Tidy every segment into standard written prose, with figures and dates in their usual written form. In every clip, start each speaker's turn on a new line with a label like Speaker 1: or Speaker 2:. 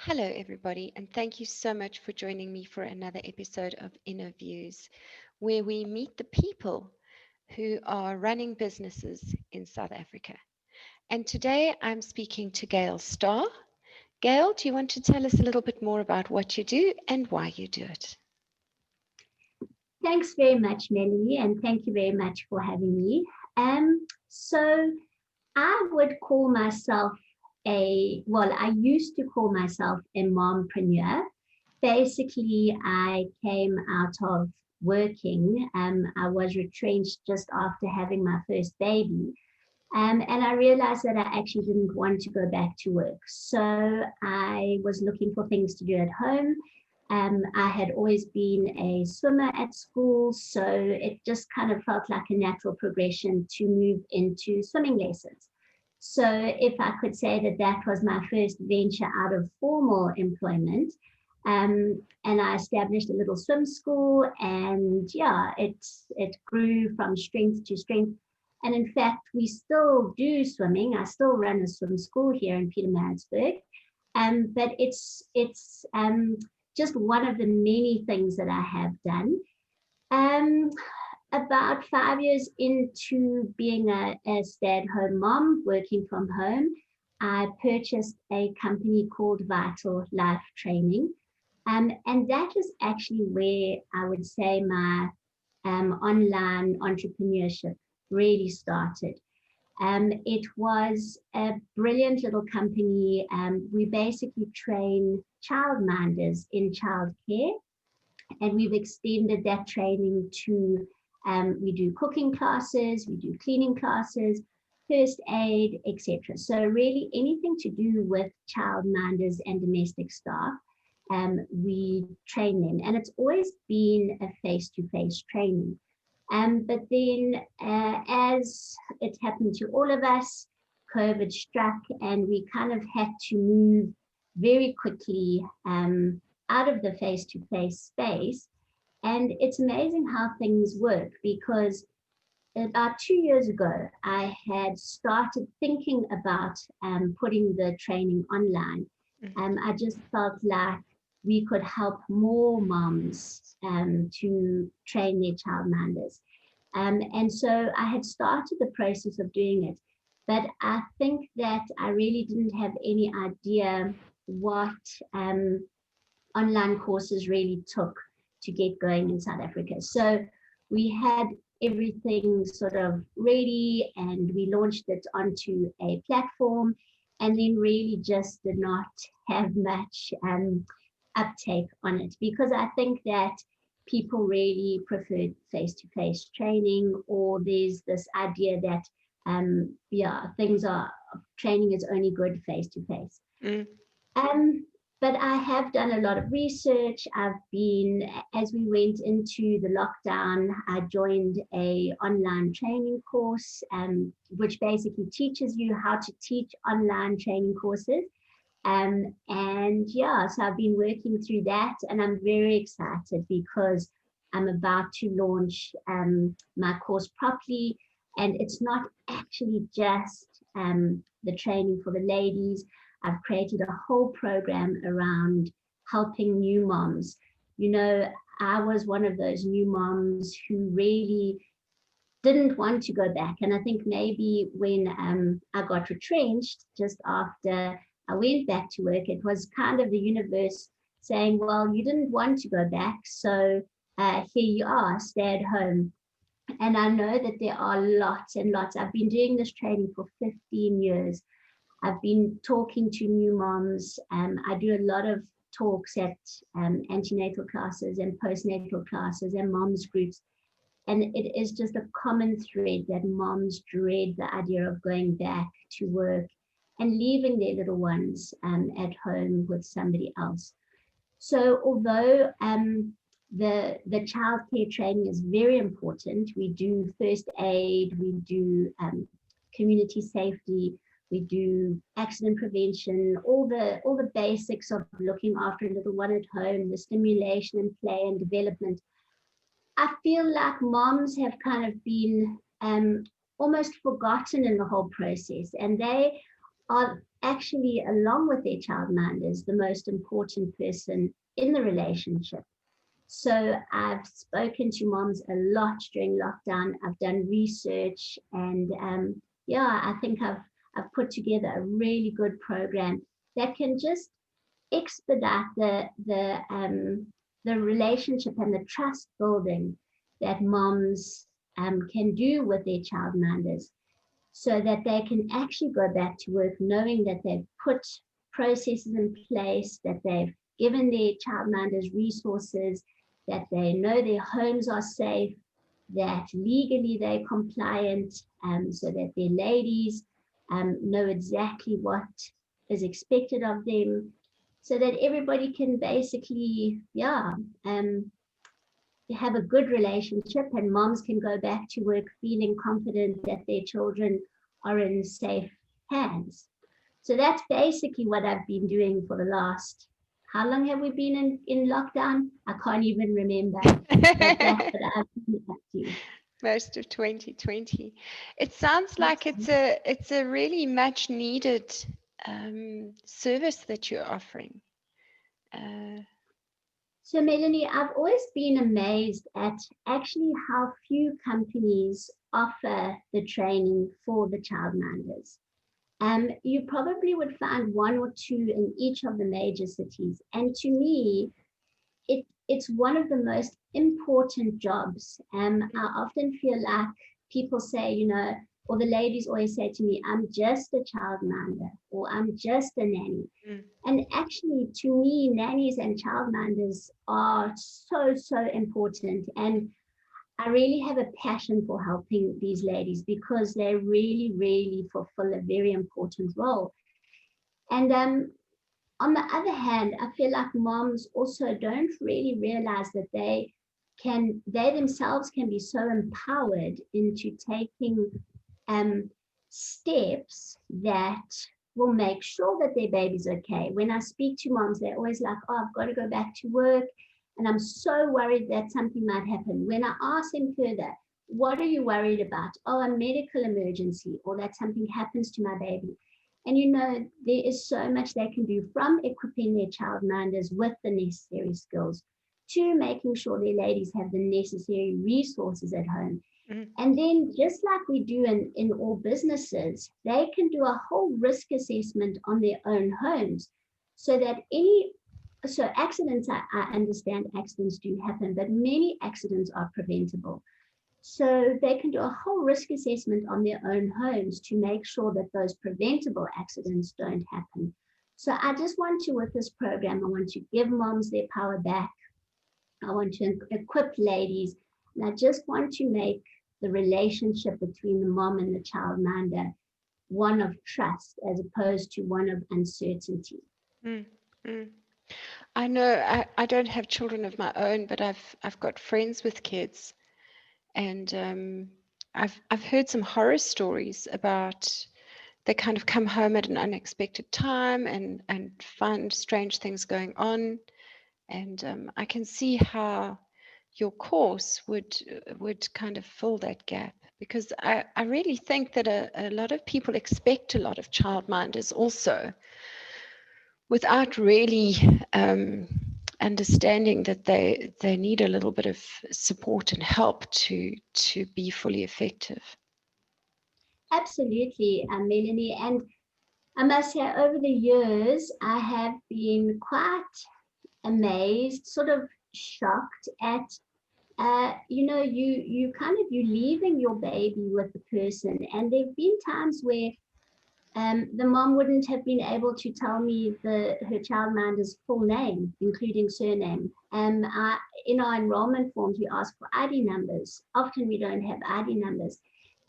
Speaker 1: Hello, everybody, and thank you so much for joining me for another episode of Innerviews, where we meet the people who are running businesses in South Africa. And today I'm speaking to Gail Starr. Gail, do you want to tell us a little bit more about what you do and why you do it?
Speaker 2: Thanks very much, Melanie, and thank you very much for having me. So I would call myself I used to call myself a mompreneur. Basically, I came out of working. I was retrenched just after having my first baby. And I realized that I actually didn't want to go back to work. So I was looking for things to do at home. I had always been a swimmer at school, so it just kind of felt like a natural progression to move into swimming lessons. So if I could say that that was my first venture out of formal employment, and I established a little swim school, and yeah, it grew from strength to strength. And in fact, we still do swimming. I still run a swim school here in Pietermaritzburg, but it's just one of the many things that I have done. Um, about 5 years into being a stay-at-home mom, working from home, I purchased a company called Vital Life Training. And that is actually where I would say my online entrepreneurship really started. It was a brilliant little company. We basically train childminders in childcare, and we've extended that training to we do cooking classes, we do cleaning classes, first aid, etc. So really anything to do with childminders and domestic staff, we train them, and it's always been a face-to-face training. But then, as it happened to all of us, COVID struck, and we kind of had to move very quickly out of the face-to-face space. And it's amazing how things work, because about 2 years ago, I had started thinking about putting the training online. I just felt like we could help more moms to train their childminders. And so I had started the process of doing it, but I think that I really didn't have any idea what online courses really took to get going in South Africa. So we had everything sort of ready, and we launched it onto a platform, and then really just did not have much uptake on it, because I think that people really preferred face-to-face training, or there's this idea that things are training is only good face-to-face.
Speaker 1: Mm.
Speaker 2: Um, but I have done a lot of research. As we went into the lockdown, I joined a online training course, which basically teaches you how to teach online training courses. And yeah, so I've been working through that, and I'm very excited because I'm about to launch my course properly. And it's not actually just the training for the ladies. I've created a whole program around helping new moms. You know, I was one of those new moms who really didn't want to go back. And I think maybe when I got retrenched just after I went back to work, it was kind of the universe saying, well, you didn't want to go back, so here you are, stay at home. And I know that there are lots and lots. I've been doing this training for 15 years. I've been talking to new moms. I do a lot of talks at antenatal classes and postnatal classes and moms groups. And it is just a common thread that moms dread the idea of going back to work and leaving their little ones at home with somebody else. So although the childcare training is very important, we do first aid, we do community safety, we do accident prevention, all the basics of looking after a little one at home, the stimulation and play and development. I feel like moms have kind of been almost forgotten in the whole process, and they are actually, along with their childminders, the most important person in the relationship. So I've spoken to moms a lot during lockdown. I've done research, and yeah, I think I've put together a really good program that can just expedite the relationship and the trust building that moms can do with their childminders, so that they can actually go back to work knowing that they've put processes in place, that they've given their childminders resources, that they know their homes are safe, that legally they're compliant, so that their ladies know exactly what is expected of them, so that everybody can basically, yeah, have a good relationship, and moms can go back to work feeling confident that their children are in safe hands. So that's basically what I've been doing for the last, how long have we been in lockdown? I can't even remember, but that's what I've been up to.
Speaker 1: Most of 2020. It sounds like
Speaker 2: Awesome.
Speaker 1: it's a really much needed service that you're offering. Uh,
Speaker 2: So, Melanie, I've always been amazed at actually how few companies offer the training for the childminders. You probably would find one or two in each of the major cities. And to me, it's one of the most important jobs. I often feel like people say, or the ladies always say to me, I'm just a childminder, or I'm just a nanny.
Speaker 1: mm,
Speaker 2: And actually, to me, nannies and childminders are so, so important. And I really have a passion for helping these ladies because they really, really fulfill a very important role. And on the other hand, I feel like moms also don't really realize that they themselves can be so empowered into taking um, steps that will make sure that their baby's okay. When I speak to moms, they're always like, oh, I've got to go back to work, and I'm so worried that something might happen. When I ask them further, what are you worried about? Oh, a medical emergency, or that something happens to my baby. And there is so much they can do, from equipping their childminders with the necessary skills to making sure their ladies have the necessary resources at home.
Speaker 1: mm,
Speaker 2: And then, just like we do in all businesses, they can do a whole risk assessment on their own homes, so that so accidents, I understand accidents do happen, but many accidents are preventable. So they can do a whole risk assessment on their own homes to make sure that those preventable accidents don't happen. So I just want to, with this program, I want to give moms their power back. I want to equip ladies, and I just want to make the relationship between the mom and the childminder one of trust as opposed to one of uncertainty.
Speaker 1: mm, mm. I know I don't have children of my own, but I've got friends with kids, and I've heard some horror stories about they kind of come home at an unexpected time and find strange things going on, and I can see how your course would kind of fill that gap, because I really think that a lot of people expect a lot of childminders also, without really understanding that they need a little bit of support and help to be fully effective.
Speaker 2: Absolutely, Melanie. And I must say, over the years, I have been quite amazed, sort of shocked at, you leaving your baby with the person. And there've been times where the mom wouldn't have been able to tell me her childminder's full name, including surname. In our enrollment forms, we ask for ID numbers. Often we don't have ID numbers.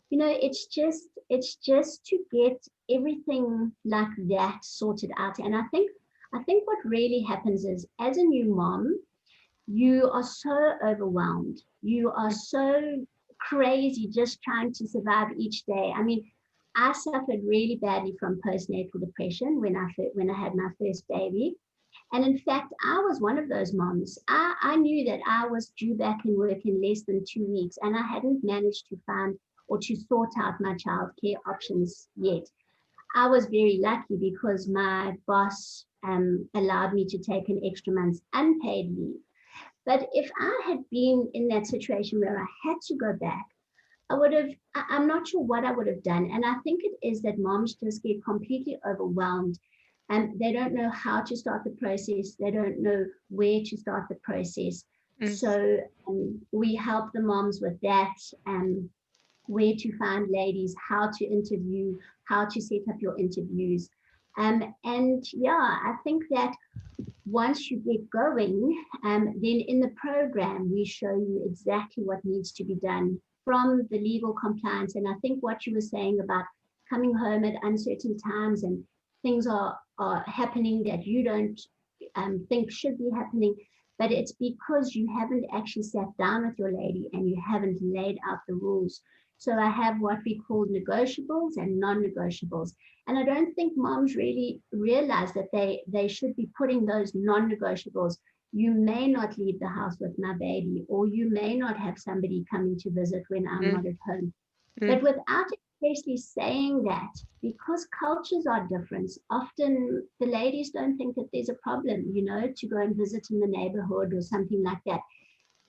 Speaker 2: It's just to get everything like that sorted out. And I think what really happens is, as a new mom, you are so overwhelmed. You are so crazy just trying to survive each day. I mean, I suffered really badly from postnatal depression when I had my first baby. And in fact, I was one of those moms. I knew that I was due back in work in less than 2 weeks, and I hadn't managed to find or to sort out my childcare options yet. I was very lucky because my boss allowed me to take an extra month's unpaid leave. But if I had been in that situation where I had to go back, I would have, I'm not sure what I would have done. And I think it is that moms just get completely overwhelmed and they don't know how to start the process. They don't know where to start the process.
Speaker 1: Mm,
Speaker 2: So we help the moms with that, where to find ladies, how to interview, how to set up your interviews. And yeah, I think that once you get going, then in the program, we show you exactly what needs to be done from the legal compliance. And I think what you were saying about coming home at uncertain times and things are happening that you don't think should be happening, but it's because you haven't actually sat down with your lady and you haven't laid out the rules. So I have what we call negotiables and non-negotiables. And I don't think moms really realize that they should be putting those non-negotiables. You may not leave the house with my baby, or you may not have somebody coming to visit when I'm
Speaker 1: mm,
Speaker 2: not at home.
Speaker 1: mm,
Speaker 2: But without especially saying that, because cultures are different, often the ladies don't think that there's a problem, to go and visit in the neighborhood or something like that.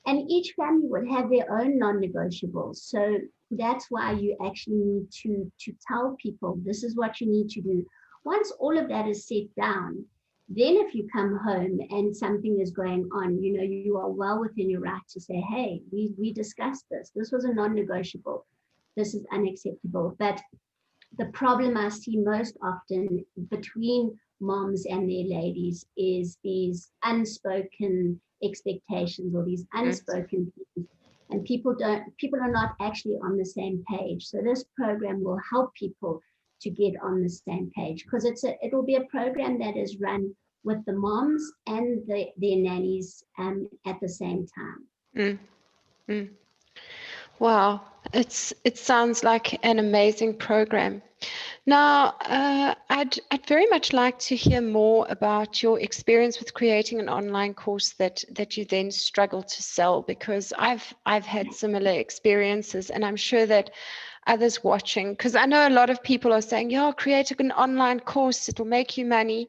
Speaker 2: And each family would have their own non-negotiables. So that's why you actually need to tell people this is what you need to do. Once all of that is set down, then if you come home and something is going on, you are well within your right to say, hey, we discussed this. This was a non-negotiable. This is unacceptable. But the problem I see most often between moms and their ladies is these unspoken expectations or these
Speaker 1: mm.
Speaker 2: unspoken things. And people are not actually on the same page. So this program will help people to get on the same page, because it'll be a program that is run with the moms and their nannies at the same time.
Speaker 1: Mm, mm. Wow, it sounds like an amazing program. Now, I'd very much like to hear more about your experience with creating an online course that you then struggle to sell, because I've had similar experiences, and I'm sure that others watching, because I know a lot of people are saying, yeah, create an online course, it'll make you money.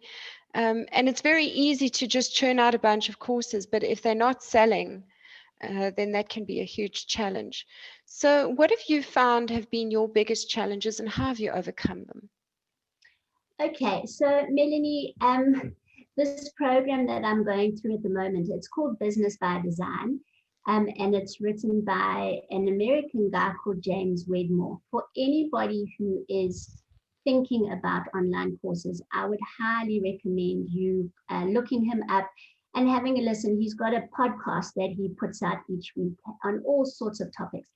Speaker 1: And it's very easy to just churn out a bunch of courses, but if they're not selling, then that can be a huge challenge. So what have you found have been your biggest challenges, and how have you overcome them?
Speaker 2: Okay, so Melanie, this program that I'm going through at the moment, it's called Business by Design, and it's written by an American guy called James Wedmore. For anybody who is thinking about online courses, I would highly recommend you looking him up and having a listen. He's got a podcast that he puts out each week on all sorts of topics.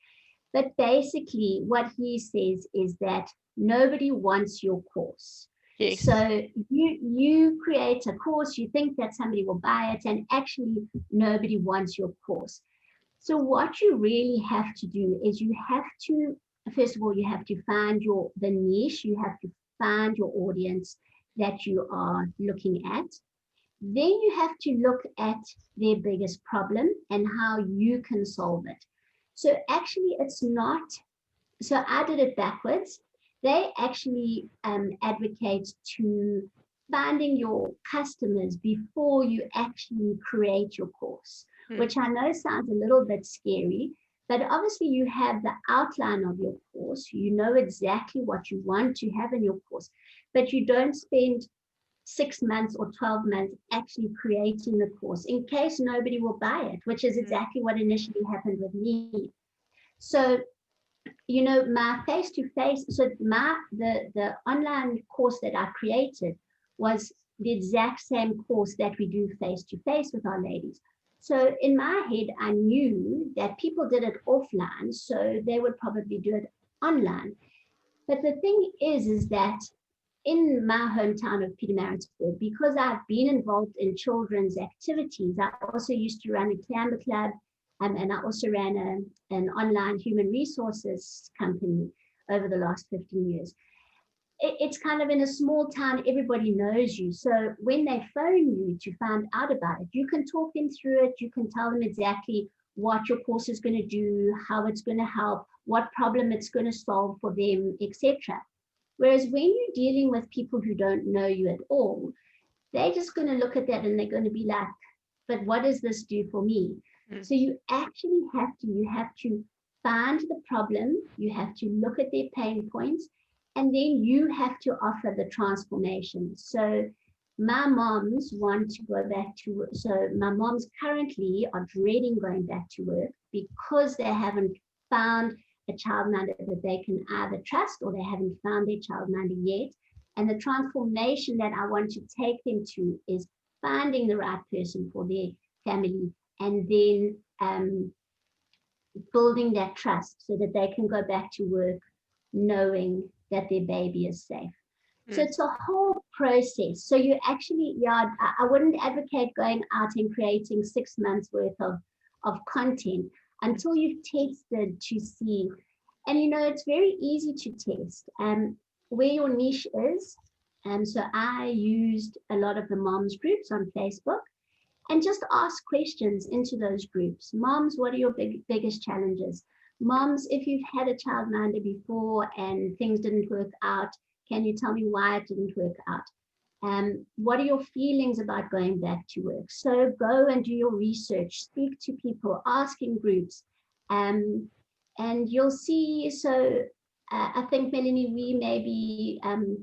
Speaker 2: But basically, what he says is that nobody wants your course.
Speaker 1: Yes.
Speaker 2: So you create a course, you think that somebody will buy it, and actually nobody wants your course. So what you really have to do is you have to, first of all, you have to find the niche, you have to find your audience that you are looking at. Then you have to look at their biggest problem and how you can solve it. So actually it's not, so I did it backwards. They actually advocate to finding your customers before you actually create your course, which I know sounds a little bit scary, but obviously you have the outline of your course. You know exactly what you want to have in your course, but you don't spend 6 months or 12 months actually creating the course in case nobody will buy it, which is exactly what initially happened with me. So my face-to-face, so the online course that I created was the exact same course that we do face-to-face with our ladies. So in my head, I knew that people did it offline, so they would probably do it online. But the thing is that in my hometown of Pietermaritzburg, because I've been involved in children's activities, I also used to run a climber club, and I also ran an online human resources company over the last 15 years. It's kind of in a small town, everybody knows you. So when they phone you to find out about it, you can talk them through it. You can tell them exactly what your course is going to do, how it's going to help, what problem it's going to solve for them, etc. Whereas when you're dealing with people who don't know you at all, they're just going to look at that and they're going to be like, but what does this do for me?
Speaker 1: Mm.
Speaker 2: So you actually have to find the problem, you have to look at their pain points, and then you have to offer the transformation. So my moms want to go back to work. So my moms currently are dreading going back to work because they haven't found a childminder that they can either trust, or they haven't found their childminder yet. And the transformation that I want to take them to is finding the right person for their family, and then building that trust so that they can go back to work knowing that their baby is safe. So
Speaker 1: Mm.
Speaker 2: it's a whole process. So you actually, yeah, I wouldn't advocate going out and creating 6 months worth of content
Speaker 1: Mm.
Speaker 2: until you've tested to see. And it's very easy to test where your niche is. So I used a lot of the moms groups on Facebook and just ask questions into those groups. Moms, what are your biggest challenges? Moms, if you've had a childminder before and things didn't work out, can you tell me why it didn't work out? What are your feelings about going back to work? So go and do your research, speak to people, ask in groups, and you'll see. So I think, Melanie, we maybe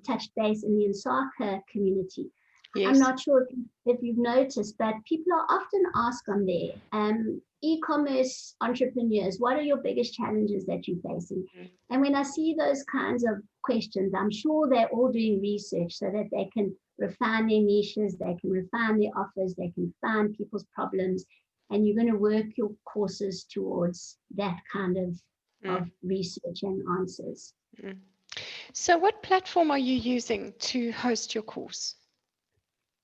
Speaker 2: touched base in the Nsaka community. I'm
Speaker 1: Yes.
Speaker 2: not sure if you've noticed, but people are often asked on there, e-commerce entrepreneurs, what are your biggest challenges that you're facing?
Speaker 1: Mm.
Speaker 2: And when I see those kinds of questions, I'm sure they're all doing research so that they can refine their niches, they can refine their offers, they can find people's problems, and you're going to work your courses towards that kind
Speaker 1: Mm.
Speaker 2: of research and answers.
Speaker 1: Mm. So, what platform are you using to host your course?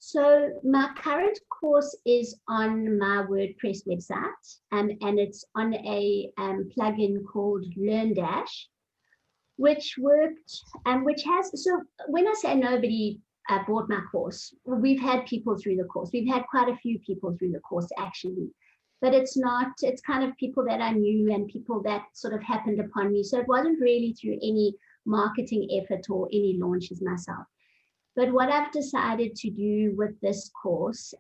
Speaker 2: So my current course is on my WordPress website, and it's on a plugin called LearnDash, which worked, which has, so when I say nobody bought my course, we've had people through the course. We've had quite a few people through the course actually, but it's kind of people that I knew and people that sort of happened upon me. So it wasn't really through any marketing effort or any launches myself. But what I've decided to do with this course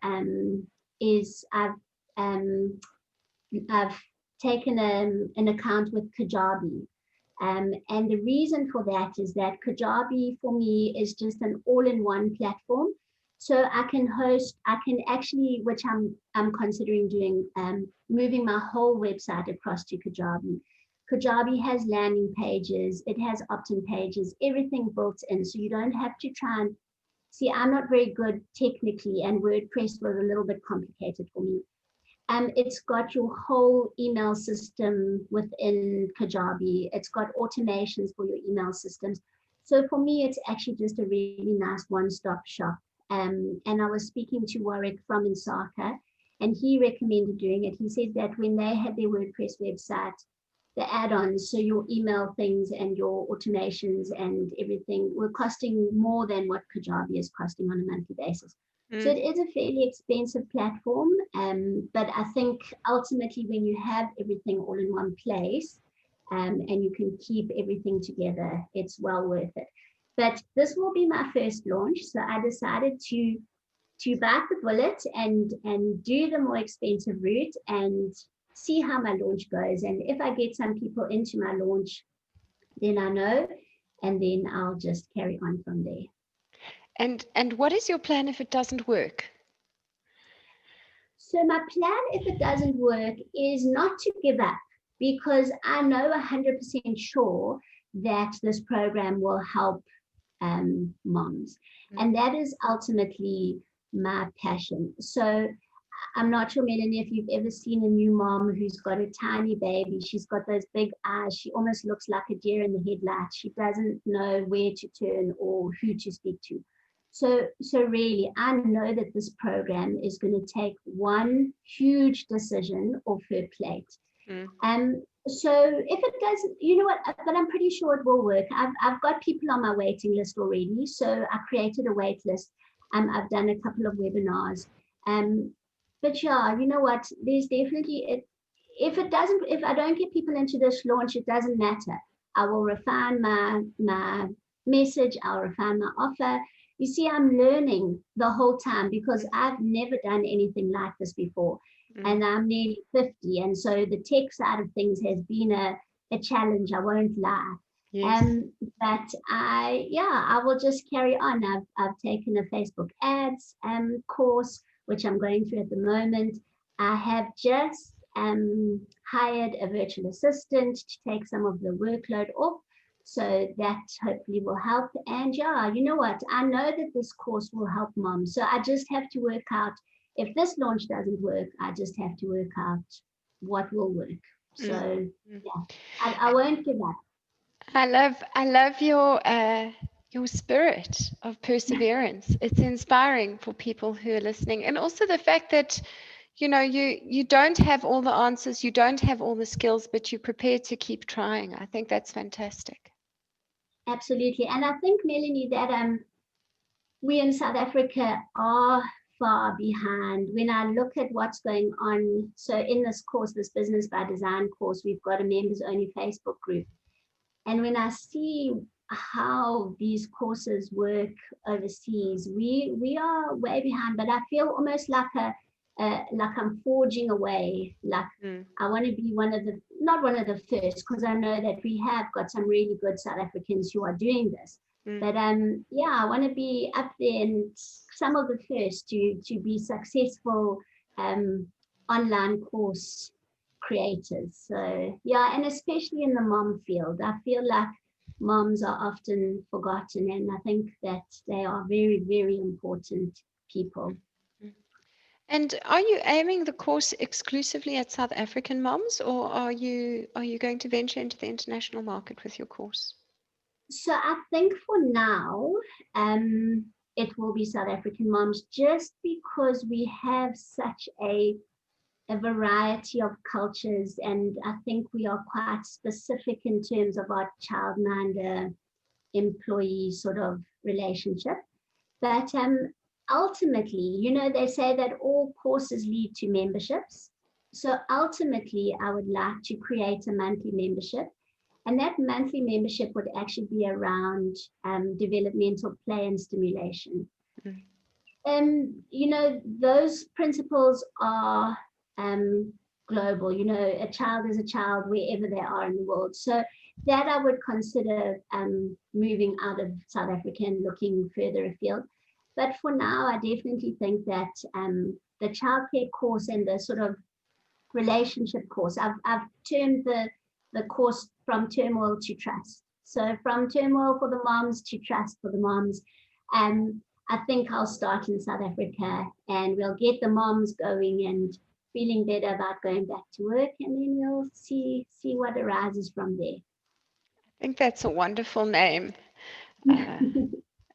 Speaker 2: is um, I've taken an account with Kajabi. And the reason for that is that Kajabi for me is just an all-in-one platform. So I can actually, which I'm considering doing, moving my whole website across to Kajabi. Kajabi has landing pages, it has opt-in pages, everything built in. So you don't have to try and see, I'm not very good technically, and WordPress was a little bit complicated for me. It's got your whole email system within Kajabi. It's got automations for your email systems. So for me, it's actually just a really nice one-stop shop. And I was speaking to Warwick from Nsaka, and he recommended doing it. He said that when they had their WordPress website, the add-ons, so your email things and your automations and everything were costing more than what Kajabi is costing on a monthly basis. So
Speaker 1: Mm.
Speaker 2: it is a fairly expensive platform, but I think ultimately when you have everything all in one place and you can keep everything together, it's well worth it. But this will be my first launch, so I decided to bite the bullet and do the more expensive route and see how my launch goes. And if I get some people into my launch, then I know, and then I'll just carry on from there.
Speaker 1: And what is your plan if it doesn't work?
Speaker 2: So my plan, if it doesn't work, is not to give up, because I know 100% sure that this program will help moms.
Speaker 1: Mm.
Speaker 2: And that is ultimately my passion. So I'm not sure, Melanie, if you've ever seen a new mom who's got a tiny baby. She's got those big eyes. She almost looks like a deer in the headlights. She doesn't know where to turn or who to speak to. So really, I know that this program is going to take one huge decision off her plate.
Speaker 1: Mm.
Speaker 2: So if it doesn't, you know what, but I'm pretty sure it will work. I've got people on my waiting list already. So I created a wait list. I've done a couple of webinars. But yeah, you know what, there's definitely it. If I don't get people into this launch, it doesn't matter. I will refine my message, I'll refine my offer. You see, I'm learning the whole time because I've never done anything like this before. And I'm nearly 50. And so the tech side of things has been a challenge, I won't lie.
Speaker 1: Yes.
Speaker 2: But I will just carry on. I've taken a Facebook ads course, which I'm going through at the moment. I have just hired a virtual assistant to take some of the workload off. So that hopefully will help. And yeah, you know what? I know that this course will help moms. So I just have to work out, if this launch doesn't work, I just have to work out what will work. So yeah, I won't give up.
Speaker 1: I love your spirit of perseverance. It's inspiring for people who are listening, and also the fact that you don't have all the answers, you don't have all the skills, but you're prepared to keep trying. I think that's fantastic.
Speaker 2: Absolutely. And I think, Melanie, that we in South Africa are far behind. When I look at what's going on, so in this course, this Business by Design course, we've got a members only Facebook group. And when I see how these courses work overseas, we are way behind, but I feel almost like like I'm forging away. Like I want to be not one of the first, because I know that we have got some really good South Africans who are doing this. But I want to be up there and some of the first to be successful online course creators. So yeah, and especially in the mom field, I feel like moms are often forgotten, and I think that they are very, very important people.
Speaker 1: And are you aiming the course exclusively at South African moms, or are you going to venture into the international market with your course?
Speaker 2: So I think for now, it will be South African moms, just because we have such a variety of cultures, and I think we are quite specific in terms of our childminder employee sort of relationship. But ultimately, they say that all courses lead to memberships. So ultimately, I would like to create a monthly membership. And that monthly membership would actually be around developmental play and stimulation. Those principles are global. A child is a child wherever they are in the world. So that I would consider moving out of South Africa and looking further afield. But for now, I definitely think that the childcare course and the sort of relationship course, I've termed the course from turmoil to trust. So from turmoil for the moms to trust for the moms. I think I'll start in South Africa, and we'll get the moms going and feeling better about going back to work, and then we'll see what arises from there.
Speaker 1: I think that's a wonderful name.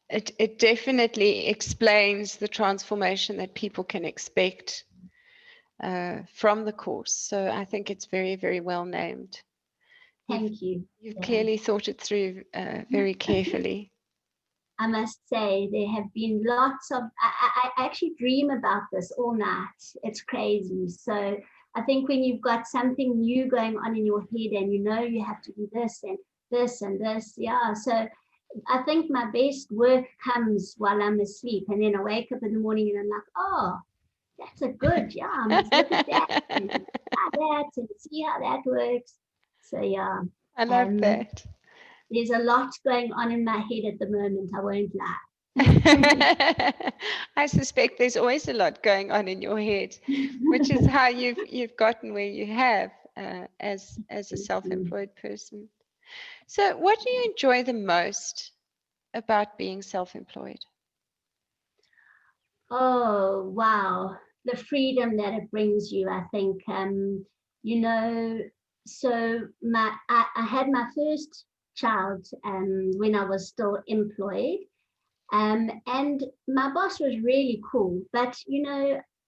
Speaker 1: It definitely explains the transformation that people can expect from the course. So I think it's very, very well named.
Speaker 2: Thank you.
Speaker 1: You've clearly thought it through very carefully.
Speaker 2: I must say, there have been lots of, I actually dream about this all night. It's crazy. So I think when you've got something new going on in your head, and you have to do this and this and this, yeah. So I think my best work comes while I'm asleep, and then I wake up in the morning and I'm like, oh, that's a good, yeah, I must look at that and try that and see how that works. So yeah.
Speaker 1: I love that.
Speaker 2: There's a lot going on in my head at the moment, I won't lie.
Speaker 1: I suspect there's always a lot going on in your head, which is how you've gotten where you have as a self-employed person. So what do you enjoy the most about being self-employed?
Speaker 2: Oh, wow. The freedom that it brings you, I think. So I had my first child when I was still employed. And my boss was really cool, but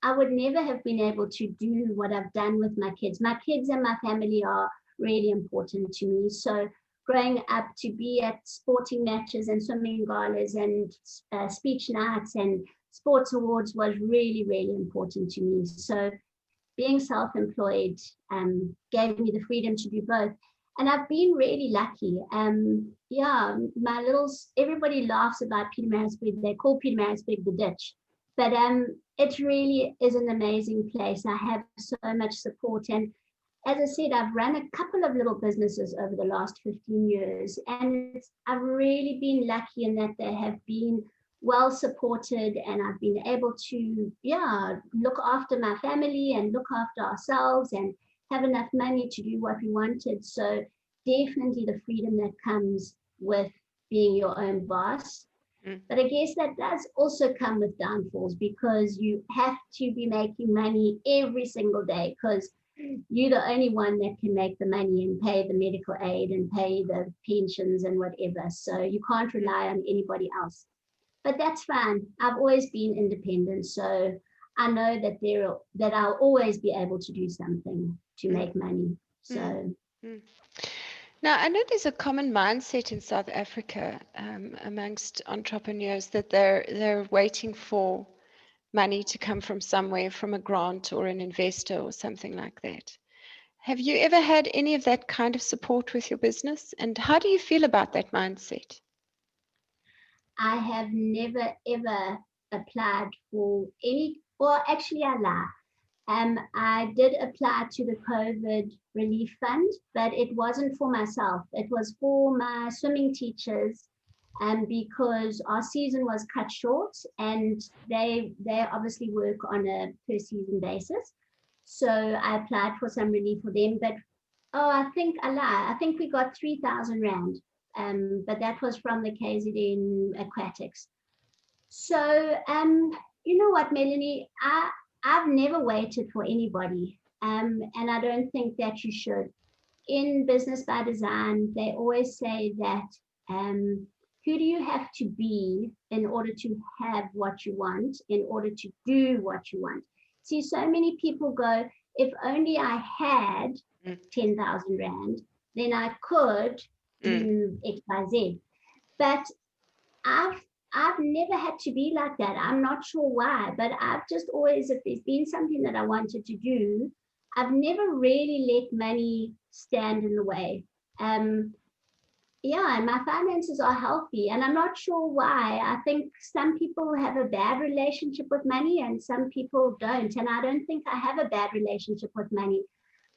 Speaker 2: I would never have been able to do what I've done with my kids. My kids and my family are really important to me. So growing up, to be at sporting matches and swimming galas and speech nights and sports awards was really, really important to me. So being self-employed gave me the freedom to do both. And I've been really lucky. Yeah, everybody laughs about Pietermaritzburg. They call Pietermaritzburg the ditch, but it really is an amazing place. I have so much support, and as I said, I've run a couple of little businesses over the last 15 years, and I've really been lucky in that they have been well supported, and I've been able to, yeah, look after my family and look after ourselves and have enough money to do what we wanted. So definitely the freedom that comes with being your own boss.
Speaker 1: Mm.
Speaker 2: But I guess that does also come with downfalls, because you have to be making money every single day, because you're the only one that can make the money and pay the medical aid and pay the pensions and whatever. So you can't rely on anybody else. But that's fine. I've always been independent, so I know that I'll always be able to do something to make money.
Speaker 1: Mm.
Speaker 2: So
Speaker 1: Mm. Now, I know there's a common mindset in South Africa amongst entrepreneurs that they're waiting for money to come from somewhere, from a grant or an investor or something like that. Have you ever had any of that kind of support with your business? And how do you feel about that mindset?
Speaker 2: I have never ever applied for any, or actually I lie. I did apply to the COVID relief fund, but it wasn't for myself. It was for my swimming teachers, because our season was cut short, and they obviously work on a per season basis. So I applied for some relief for them, but oh, I think I lie. I think we got 3,000 rand, but that was from the KZN Aquatics. So, you know what, Melanie, I've never waited for anybody, and I don't think that you should. In Business by Design, they always say that, who do you have to be in order to have what you want, in order to do what you want? See, so many people go, if only I had
Speaker 1: Mm.
Speaker 2: 10,000 rand, then I could
Speaker 1: Mm.
Speaker 2: do X, Y, Z. But I've I've never had to be like that. I'm not sure why, but I've just always, if there's been something that I wanted to do, I've never really let money stand in the way. Um, yeah, and my finances are healthy, and I'm not sure why. I think some people have a bad relationship with money, and some people don't. And I don't think I have a bad relationship with money.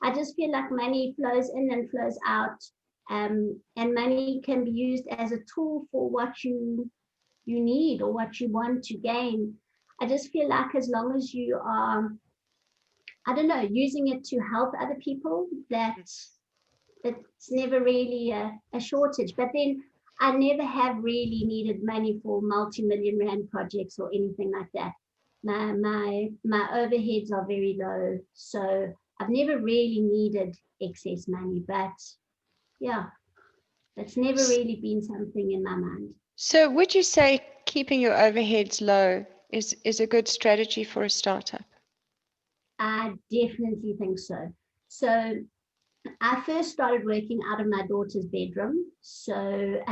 Speaker 2: I just feel like money flows in and flows out, and money can be used as a tool for what you need or what you want to gain. I just feel like as long as you are, I don't know, using it to help other people, that it's never really a shortage. But then I never have really needed money for multi-million rand projects or anything like that. My overheads are very low, so I've never really needed excess money. But yeah, it's never
Speaker 1: S-
Speaker 2: really been something in my mind.
Speaker 1: So, would you say keeping your overheads low is a good strategy for a startup?
Speaker 2: I definitely think so. So I first started working out of my daughter's bedroom. So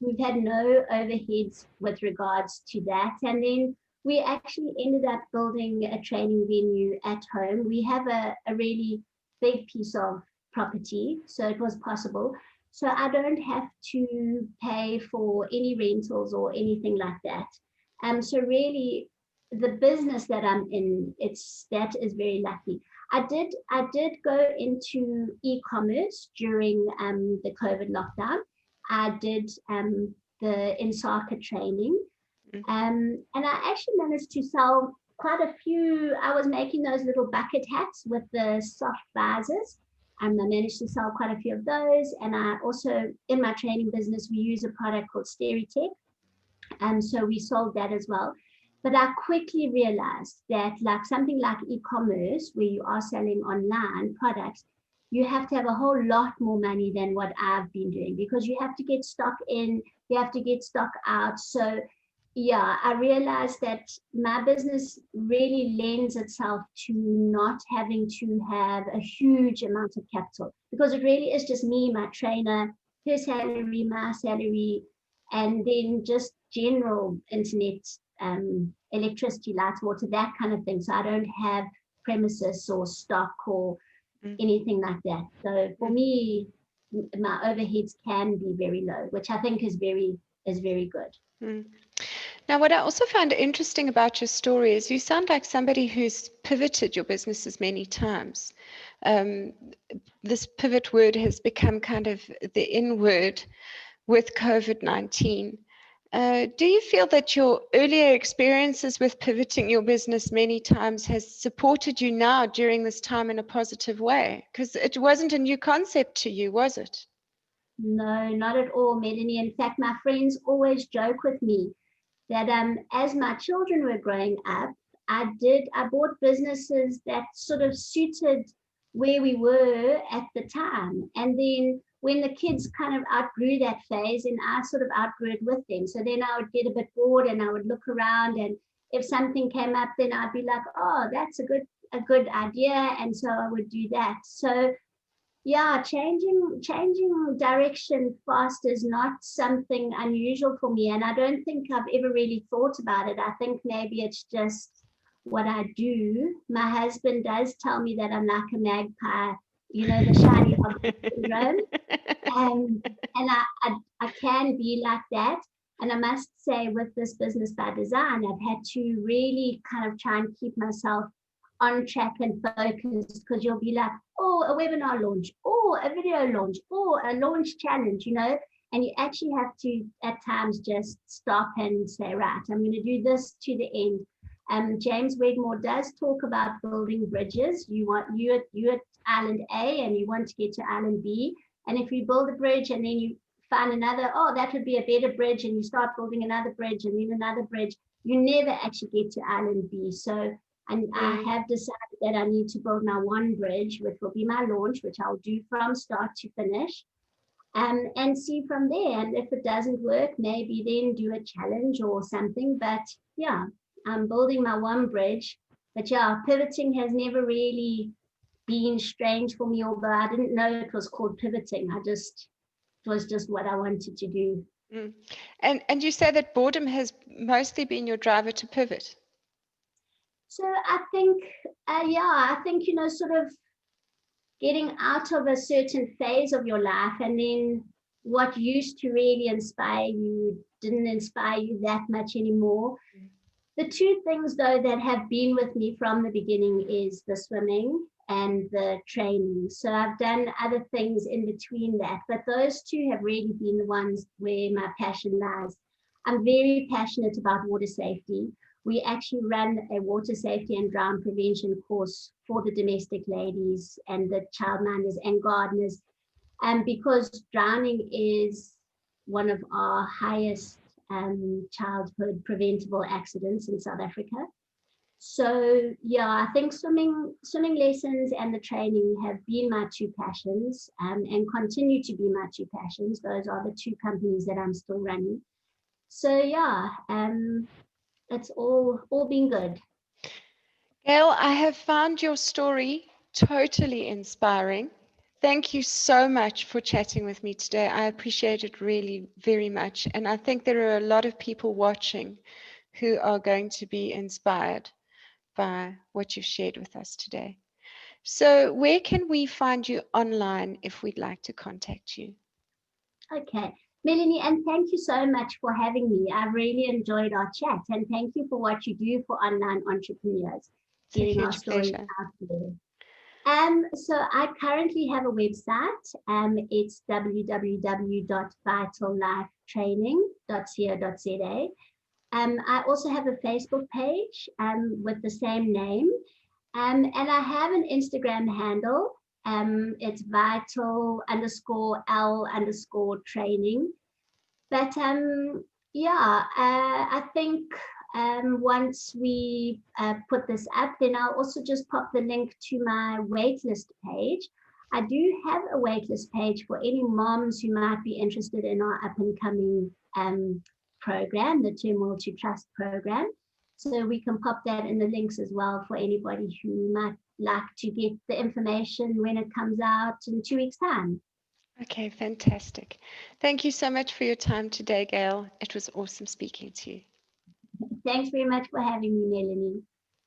Speaker 2: we've had no overheads with regards to that. And then we actually ended up building a training venue at home. We have a really big piece of property, so it was possible. So I don't have to pay for any rentals or anything like that. So really, the business that I'm in, that is very lucky. I did go into e-commerce during the COVID lockdown. I did the InSARKA training,
Speaker 1: Mm.
Speaker 2: and I actually managed to sell quite a few. I was making those little bucket hats with the soft visors. I managed to sell quite a few of those. And I also, in my training business, we use a product called SteriTech, and so we sold that as well. But I quickly realized that, like something like e-commerce, where you are selling online products, you have to have a whole lot more money than what I've been doing, because you have to get stock in, you have to get stock out. So yeah, I realized that my business really lends itself to not having to have a huge amount of capital, because it really is just me, my trainer, her salary, my salary, and then just general internet, electricity, lights, water, that kind of thing. So I don't have premises or stock or
Speaker 1: Mm.
Speaker 2: anything like that. So for
Speaker 1: Mm.
Speaker 2: me, my overheads can be very low, which I think is very good.
Speaker 1: Mm. Now, what I also found interesting about your story is you sound like somebody who's pivoted your businesses many times. Um, this pivot word has become kind of the in word with COVID-19. Do you feel that your earlier experiences with pivoting your business many times has supported you now during this time in a positive way? Because it wasn't a new concept to you, was it?
Speaker 2: No, not at all, Melanie. In fact, my friends always joke with me that as my children were growing up, I bought businesses that sort of suited where we were at the time. And then when the kids kind of outgrew that phase, and I sort of outgrew it with them. So then I would get a bit bored and I would look around, and if something came up, then I'd be like, oh, that's a good idea. And so I would do that. So yeah, changing direction fast is not something unusual for me, and I don't think I've ever really thought about it. I think maybe it's just what I do. My husband does tell me that I'm like a magpie, the shiny object syndrome, and I can be like that. And I must say, with this business by design, I've had to really kind of try and keep myself on track and focused, because you'll be like, oh, a webinar launch, or a video launch, or a launch challenge, and you actually have to at times just stop and say, right, I'm going to do this to the end. James Wedmore does talk about building bridges. You at island A and you want to get to island B, and if you build a bridge and then you find another, oh, that would be a better bridge, and you start building another bridge and then another bridge, you never actually get to island B. So and I have decided that I need to build my one bridge, which will be my launch, which I'll do from start to finish, and see from there. And if it doesn't work, maybe then do a challenge or something. But yeah, I'm building my one bridge. But yeah, pivoting has never really been strange for me, although I didn't know it was called pivoting. It was just what I wanted to do.
Speaker 1: Mm. And you say that boredom has mostly been your driver to pivot.
Speaker 2: So I think, sort of getting out of a certain phase of your life, and then what used to really inspire you didn't inspire you that much anymore. The two things, though, that have been with me from the beginning is the swimming and the training. So I've done other things in between that, but those two have really been the ones where my passion lies. I'm very passionate about water safety. We actually run a water safety and drown prevention course for the domestic ladies and the childminders and gardeners, because drowning is one of our highest childhood preventable accidents in South Africa. So yeah, I think swimming lessons and the training have been my two passions, and continue to be my two passions. Those are the two companies that I'm still running. So yeah, it's all been good.
Speaker 1: Gail, I have found your story totally inspiring. Thank you so much for chatting with me today. I appreciate it really very much. And I think there are a lot of people watching who are going to be inspired by what you've shared with us today. So, where can we find you online if we'd like to contact you?
Speaker 2: Okay, Melanie, and thank you so much for having me. I really enjoyed our chat, and thank you for what you do for online entrepreneurs,
Speaker 1: It's a
Speaker 2: getting our
Speaker 1: huge
Speaker 2: stories
Speaker 1: pleasure.
Speaker 2: out there. So I currently have a website. It's www.vitallifetraining.co.za. I also have a Facebook page with the same name. And I have an Instagram handle. It's vital_L_training. But I think once we put this up, then I'll also just pop the link to my waitlist page. I do have a waitlist page for any moms who might be interested in our up and coming program, the Turmoil to Trust program. So we can pop that in the links as well for anybody who might like to get the information when it comes out in 2 weeks' time.
Speaker 1: Okay, fantastic. Thank you so much for your time today, Gail. It was awesome speaking to you.
Speaker 2: Thanks very much for having me, Melanie.